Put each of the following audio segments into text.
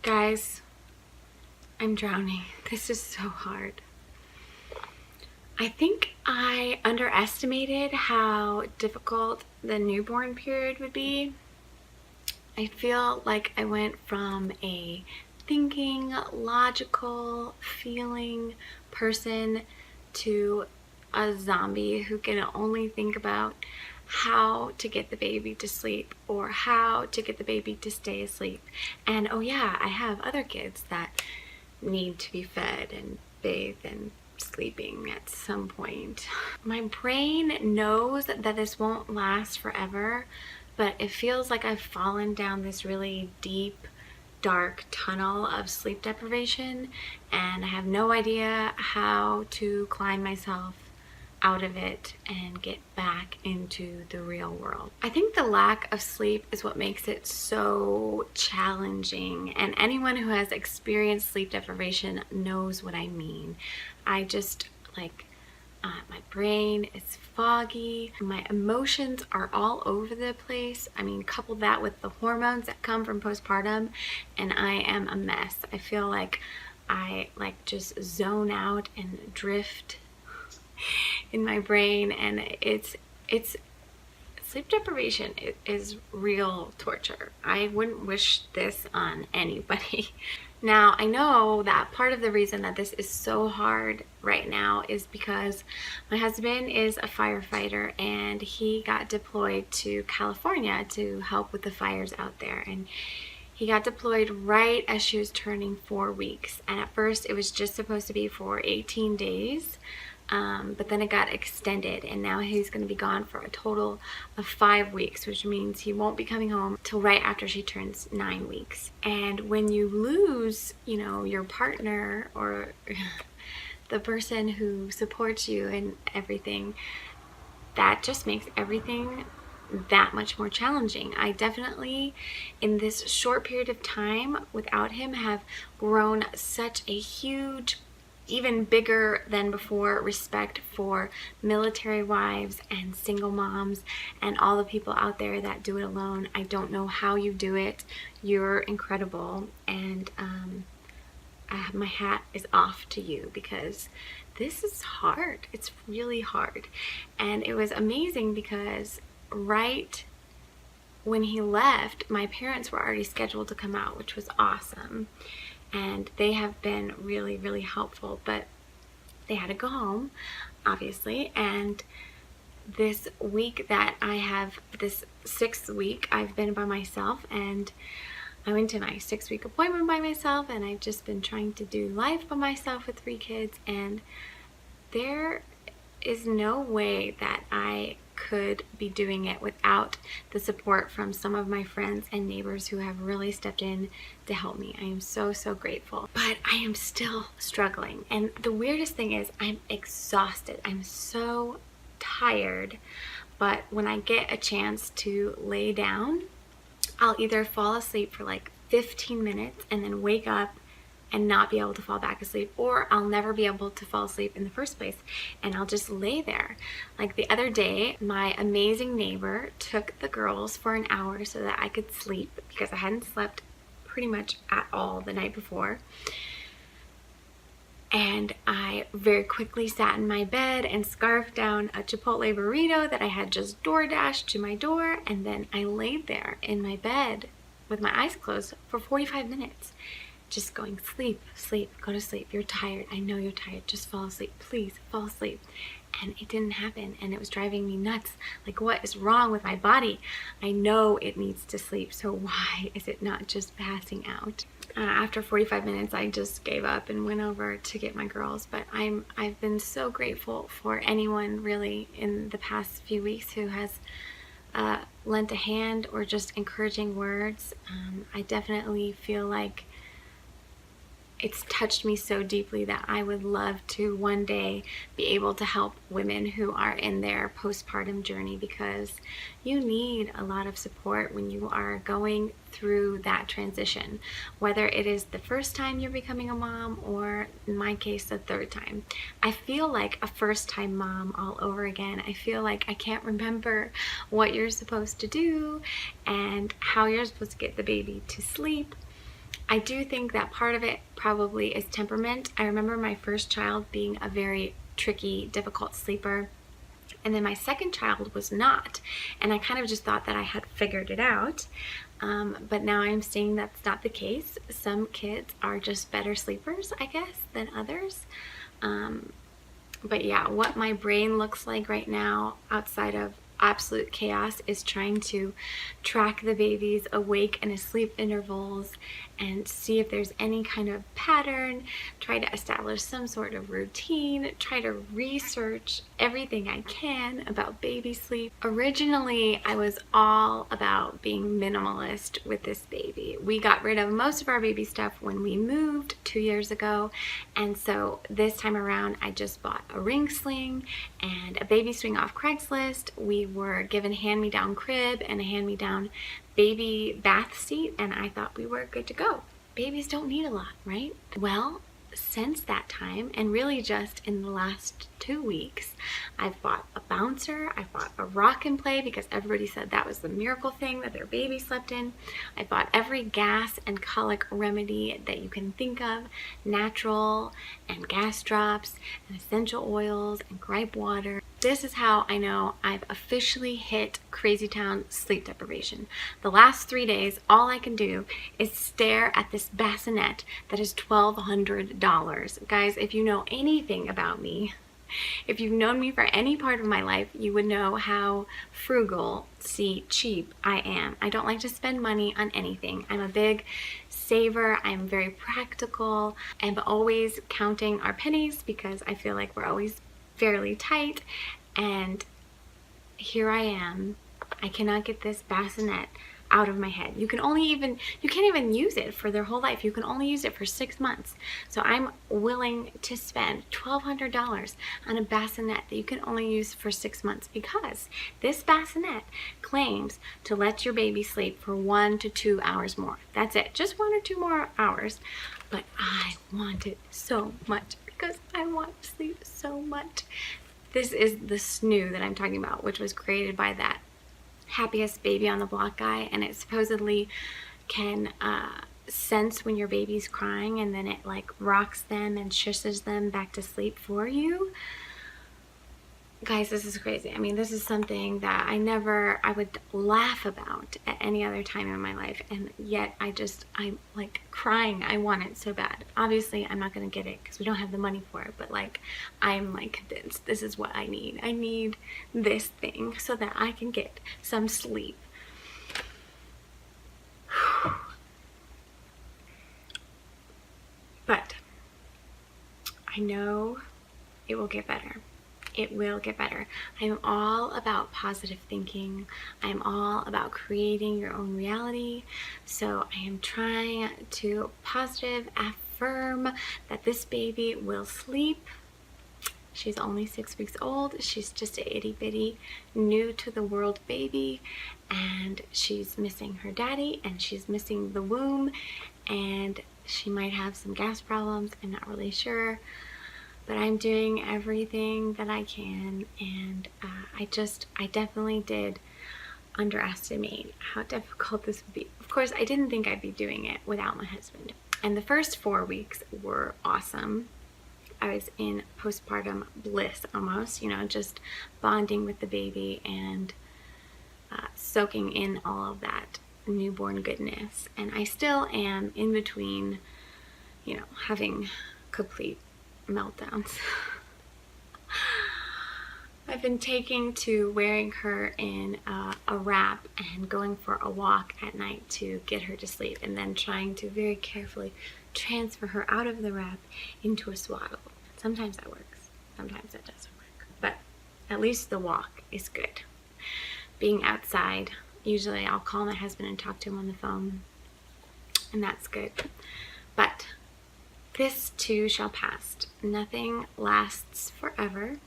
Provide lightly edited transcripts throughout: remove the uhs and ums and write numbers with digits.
Guys, I'm drowning. This is so hard. I think I underestimated how difficult the newborn period would be. I feel like I went from a thinking, logical, feeling person to a zombie who can only think about how to get the baby to sleep or how to get the baby to stay asleep. And oh yeah, I have other kids that need to be fed and bathed and sleeping at some point. My brain knows that this won't last forever, but it feels like I've fallen down this really deep, dark tunnel of sleep deprivation, and I have no idea how to climb myself out of it and get back into the real world. I think the lack of sleep is what makes it so challenging, and anyone who has experienced sleep deprivation knows what I mean. I just my brain is foggy, my emotions are all over the place. I mean, couple that with the hormones that come from postpartum, and I am a mess. I feel like I just zone out and drift in my brain, and it's sleep deprivation is real torture. I wouldn't wish this on anybody. Now, I know that part of the reason that this is so hard right now is because my husband is a firefighter, and he got deployed to California to help with the fires out there. And he got deployed right as she was turning 4 weeks. And at first it was just supposed to be for 18 days. But then it got extended, and now he's going to be gone for a total of 5 weeks, which means he won't be coming home till right after she turns 9 weeks. And when you lose, your partner or the person who supports you and everything, that just makes everything that much more challenging. I definitely, in this short period of time without him, have grown such a huge, even bigger than before, respect for military wives and single moms and all the people out there that do it alone. I don't know how you do it. You're incredible, and my hat is off to you, because this is hard. It's really hard. And it was amazing because right when he left, my parents were already scheduled to come out, which was awesome. And they have been really, really helpful, but they had to go home, obviously. And this week that I have, this 6th week, I've been by myself, and I went to my 6-week appointment by myself, and I've just been trying to do life by myself with 3 kids, and there is no way that I could be doing it without the support from some of my friends and neighbors who have really stepped in to help me. I am so, so grateful, but I am still struggling. And the weirdest thing is I'm exhausted. I'm so tired, but when I get a chance to lay down, I'll either fall asleep for like 15 minutes and then wake up and not be able to fall back asleep, or I'll never be able to fall asleep in the first place, and I'll just lay there. Like the other day, my amazing neighbor took the girls for an hour so that I could sleep, because I hadn't slept pretty much at all the night before. And I very quickly sat in my bed and scarfed down a Chipotle burrito that I had just DoorDashed to my door, and then I laid there in my bed with my eyes closed for 45 minutes. Just going, sleep, sleep, go to sleep. You're tired. I know you're tired. Just fall asleep. Please fall asleep. And it didn't happen, and it was driving me nuts. Like, what is wrong with my body? I know it needs to sleep, so why is it not just passing out? After 45 minutes, I just gave up and went over to get my girls. But I've been so grateful for anyone really in the past few weeks who has lent a hand or just encouraging words. I definitely feel like it's touched me so deeply that I would love to one day be able to help women who are in their postpartum journey, because you need a lot of support when you are going through that transition, whether it is the first time you're becoming a mom, or in my case, the 3rd time. I feel like a first-time mom all over again. I feel like I can't remember what you're supposed to do and how you're supposed to get the baby to sleep. I do think that part of it probably is temperament. I remember my first child being a very tricky, difficult sleeper, and then my second child was not, and I kind of just thought that I had figured it out. But now I'm seeing that's not the case. Some kids are just better sleepers, I guess, than others. But yeah, what my brain looks like right now outside of absolute chaos is trying to track the baby's awake and asleep intervals and see if there's any kind of pattern, try to establish some sort of routine, try to research everything I can about baby sleep. Originally, I was all about being minimalist with this baby. We got rid of most of our baby stuff when we moved 2 years ago, and so this time around I just bought a ring sling and a baby swing off Craigslist. We were given hand-me-down crib and a hand-me-down baby bath seat, and I thought we were good to go. Babies don't need a lot, right? Well, since that time, and really just in the last 2 weeks, I've bought a bouncer, I bought a rock and play because everybody said that was the miracle thing that their baby slept in. I bought every gas and colic remedy that you can think of, natural and gas drops and essential oils and gripe water. This is how I know I've officially hit crazy town sleep deprivation. The last 3 days, all I can do is stare at this bassinet that is $1,200. Guys, if you know anything about me, if you've known me for any part of my life, you would know how frugal, cheap I am. I don't like to spend money on anything. I'm a big saver. I'm very practical. I'm always counting our pennies because I feel like we're always fairly tight, and here I am. I cannot get this bassinet out of my head. You can't even use it for their whole life. You can only use it for 6 months. So I'm willing to spend $1,200 on a bassinet that you can only use for 6 months because this bassinet claims to let your baby sleep for 1 to 2 hours more. That's it, just 1 or 2 more hours. But I want it so much because I want to sleep so much. This is the snoo that I'm talking about, which was created by that Happiest Baby on the Block guy, and it supposedly can sense when your baby's crying, and then it like rocks them and shushes them back to sleep for you. Guys, this is crazy. I mean, this is something that I would laugh about at any other time in my life, and yet I'm like crying. I want it so bad. Obviously, I'm not going to get it because we don't have the money for it, but like, I'm like convinced this is what I need. I need this thing so that I can get some sleep. But I know it will get better. It will get better. I'm all about positive thinking. I'm all about creating your own reality. So I am trying to positive affirm that this baby will sleep. She's only 6 weeks old. She's just a itty bitty new to the world baby, and she's missing her daddy, and she's missing the womb, and she might have some gas problems. I'm not really sure. But I'm doing everything that I can, and I definitely did underestimate how difficult this would be. Of course, I didn't think I'd be doing it without my husband. And the first 4 weeks were awesome. I was in postpartum bliss almost, just bonding with the baby and soaking in all of that newborn goodness. And I still am in between, having complete meltdowns. I've been taking to wearing her in a wrap and going for a walk at night to get her to sleep, and then trying to very carefully transfer her out of the wrap into a swaddle. Sometimes that works, sometimes that doesn't work, but at least the walk is good. Being outside, usually I'll call my husband and talk to him on the phone, and that's good. But this too shall pass. Nothing lasts forever,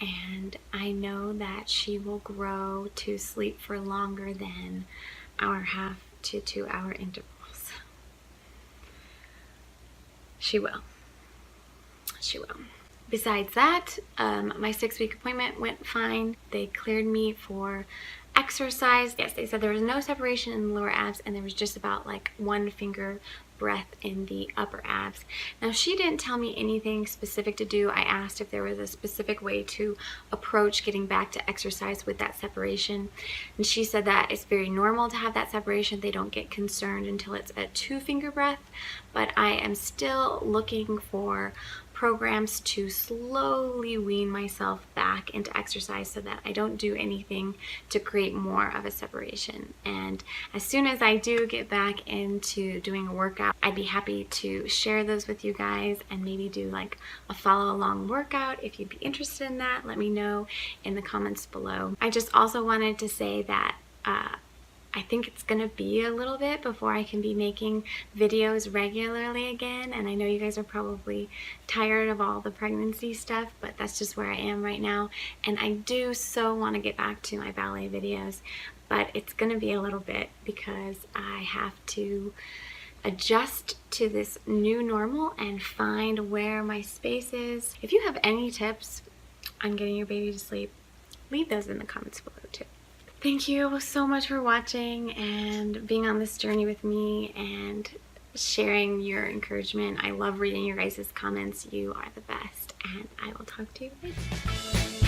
and I know that she will grow to sleep for longer than our 1/2 to 2 hour intervals. She will. She will. Besides that, my 6-week appointment went fine. They cleared me for exercise. Yes, they said there was no separation in the lower abs, and there was just about like 1 finger breath in the upper abs. Now, she didn't tell me anything specific to do. I asked if there was a specific way to approach getting back to exercise with that separation, and she said that it's very normal to have that separation. They don't get concerned until it's a 2-finger breath, but I am still looking for programs to slowly wean myself back into exercise so that I don't do anything to create more of a separation. And as soon as I do get back into doing a workout, I'd be happy to share those with you guys and maybe do like a follow along workout. If you'd be interested in that, let me know in the comments below. I just also wanted to say that I think it's gonna be a little bit before I can be making videos regularly again, and I know you guys are probably tired of all the pregnancy stuff, but that's just where I am right now. And I do so want to get back to my ballet videos, but it's gonna be a little bit because I have to adjust to this new normal and find where my space is. If you have any tips on getting your baby to sleep, leave those in the comments below too. Thank you so much for watching and being on this journey with me and sharing your encouragement. I love reading your guys' comments. You are the best, and I will talk to you later.